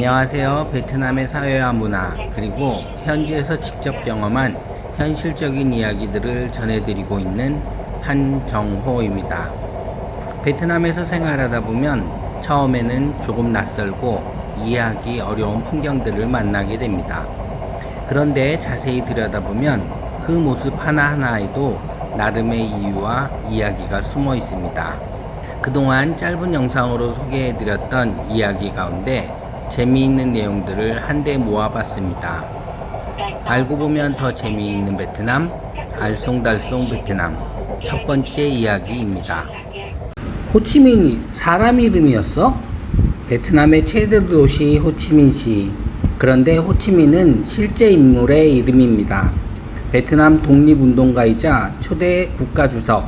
안녕하세요. 베트남의 사회와 문화, 그리고 현지에서 직접 경험한 현실적인 이야기들을 전해드리고 있는 한정호입니다. 베트남에서 생활하다 보면 처음에는 조금 낯설고 이해하기 어려운 풍경들을 만나게 됩니다. 그런데 자세히 들여다보면 그 모습 하나하나에도 나름의 이유와 이야기가 숨어 있습니다. 그동안 짧은 영상으로 소개해드렸던 이야기 가운데 재미있는 내용들을 한데 모아봤습니다. 알고 보면 더 재미있는 베트남, 알쏭달쏭 베트남 첫 번째 이야기입니다. 호치민이 사람 이름이었어? 베트남의 최대 도시 호치민시. 그런데 호치민은 실제 인물의 이름입니다. 베트남 독립운동가이자 초대 국가주석.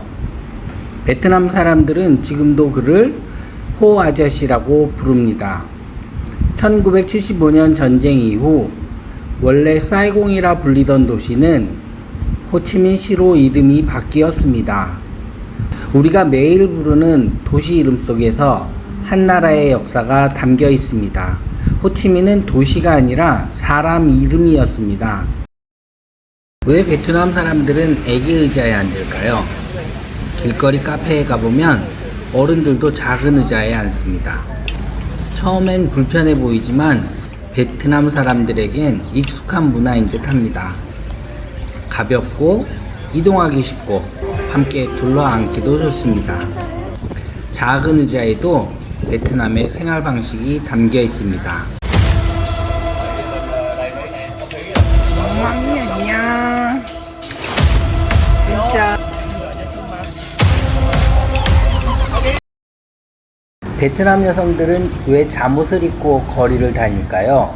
베트남 사람들은 지금도 그를 호 아저씨라고 부릅니다. 1975년 전쟁 이후 원래 사이공이라 불리던 도시는 호치민시로 이름이 바뀌었습니다. 우리가 매일 부르는 도시 이름 속에서 한 나라의 역사가 담겨 있습니다. 호치민은 도시가 아니라 사람 이름이었습니다. 왜 베트남 사람들은 애기 의자에 앉을까요? 길거리 카페에 가보면 어른들도 작은 의자에 앉습니다. 처음엔 불편해 보이지만 베트남 사람들에겐 익숙한 문화인 듯 합니다. 가볍고 이동하기 쉽고 함께 둘러앉기도 좋습니다. 작은 의자에도 베트남의 생활 방식이 담겨 있습니다. 엉망이야. 진짜. 베트남 여성들은 왜 잠옷을 입고 거리를 다닐까요?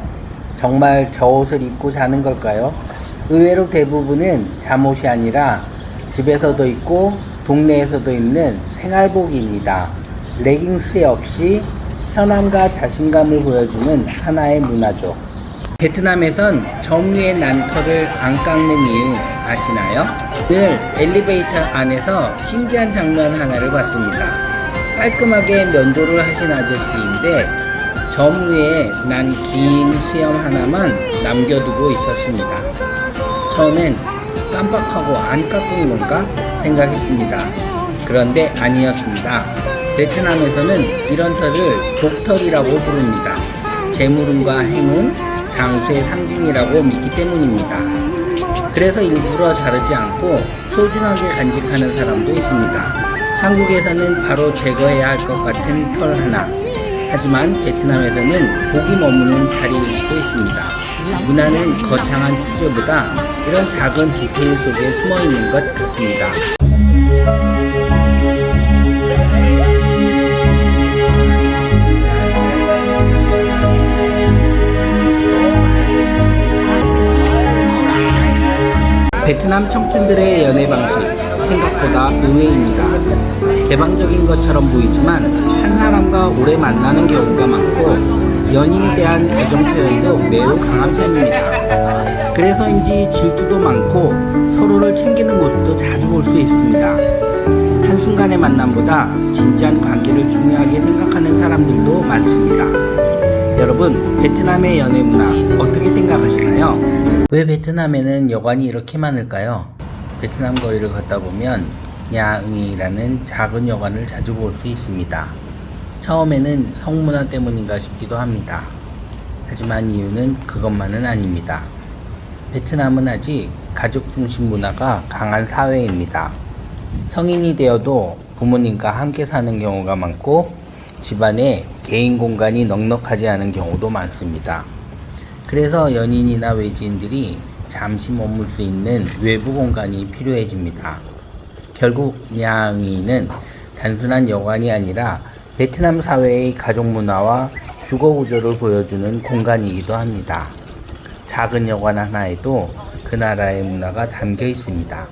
정말 저 옷을 입고 자는 걸까요? 의외로 대부분은 잠옷이 아니라 집에서도 입고 동네에서도 입는 생활복입니다. 레깅스 역시 편함과 자신감을 보여주는 하나의 문화죠. 베트남에선 점 위에 난 털을 안 깎는 이유 아시나요? 늘 엘리베이터 안에서 신기한 장면 하나를 봤습니다. 깔끔하게 면도를 하신 아저씨인데 점 위에 난 긴 수염 하나만 남겨두고 있었습니다. 처음엔 깜빡하고 안 깎은 건가 생각했습니다. 그런데 아니었습니다. 베트남에서는 이런 털을 족털이라고 부릅니다. 재물운과 행운, 장수의 상징이라고 믿기 때문입니다. 그래서 일부러 자르지 않고 소중하게 간직하는 사람도 있습니다. 한국에서는 바로 제거해야 할 것 같은 털 하나. 하지만 베트남에서는 복이 머무는 자리일 수도 있습니다. 문화는 거창한 축제보다 이런 작은 디테일 속에 숨어 있는 것 같습니다. 베트남 청춘들의 연애 방식 생각보다 의외입니다. 개방적인 것처럼 보이지만 한 사람과 오래 만나는 경우가 많고 연인에 대한 애정 표현도 매우 강한 편입니다. 그래서인지 질투도 많고 서로를 챙기는 모습도 자주 볼 수 있습니다. 한순간의 만남보다 진지한 관계를 중요하게 생각하는 사람들도 많습니다. 여러분, 베트남의 연애 문화 어떻게 생각하시나요? 왜 베트남에는 여관이 이렇게 많을까요? 베트남 거리를 걷다 보면 야응이라는 작은 여관을 자주 볼 수 있습니다. 처음에는 성문화 때문인가 싶기도 합니다. 하지만 이유는 그것만은 아닙니다. 베트남은 아직 가족 중심 문화가 강한 사회입니다. 성인이 되어도 부모님과 함께 사는 경우가 많고 집안에 개인 공간이 넉넉하지 않은 경우도 많습니다. 그래서 연인이나 외지인들이 잠시 머물 수 있는 외부 공간이 필요해집니다. 결국 냐앙이는 단순한 여관이 아니라 베트남 사회의 가족 문화와 주거 구조를 보여주는 공간이기도 합니다. 작은 여관 하나에도 그 나라의 문화가 담겨 있습니다.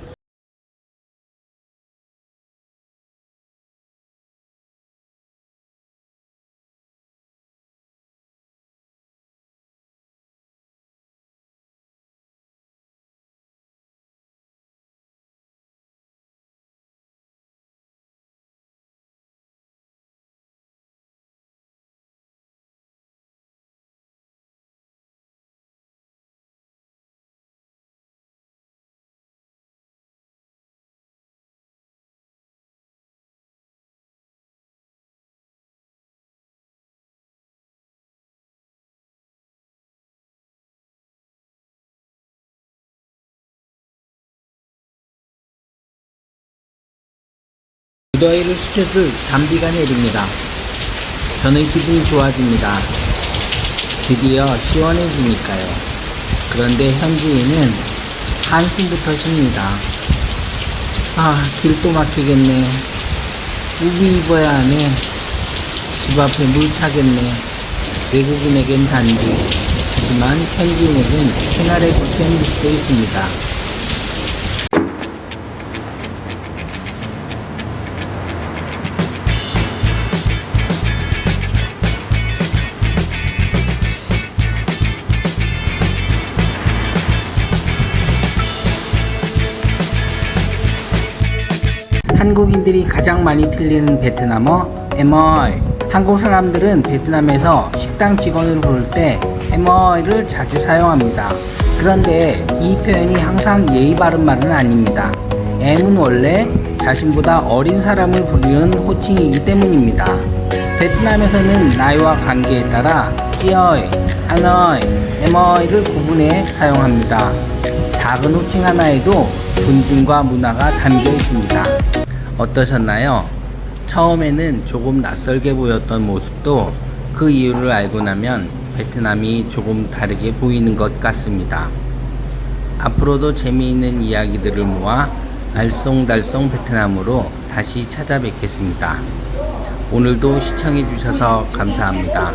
무더위를 식혀줄 단비가 내립니다. 저는 기분이 좋아집니다. 드디어 시원해지니까요. 그런데 현지인은 한숨부터 쉽니다. 길도 막히겠네. 우비 입어야 하네. 집 앞에 물 차겠네. 외국인에겐 단비, 하지만 현지인에겐 생활의 불편일 수도 있습니다. 한국인들이 가장 많이 틀리는 베트남어 에머이. 한국 사람들은 베트남에서 식당 직원을 부를 때 에머이를 자주 사용합니다. 그런데 이 표현이 항상 예의 바른 말은 아닙니다. M은 원래 자신보다 어린 사람을 부르는 호칭이기 때문입니다. 베트남에서는 나이와 관계에 따라 찌어이, 안어이, 에머이를 구분해 사용합니다. 작은 호칭 하나에도 존중과 문화가 담겨 있습니다. 어떠셨나요? 처음에는 조금 낯설게 보였던 모습도 그 이유를 알고 나면 베트남이 조금 다르게 보이는 것 같습니다. 앞으로도 재미있는 이야기들을 모아 알쏭달쏭 베트남으로 다시 찾아뵙겠습니다. 오늘도 시청해 주셔서 감사합니다.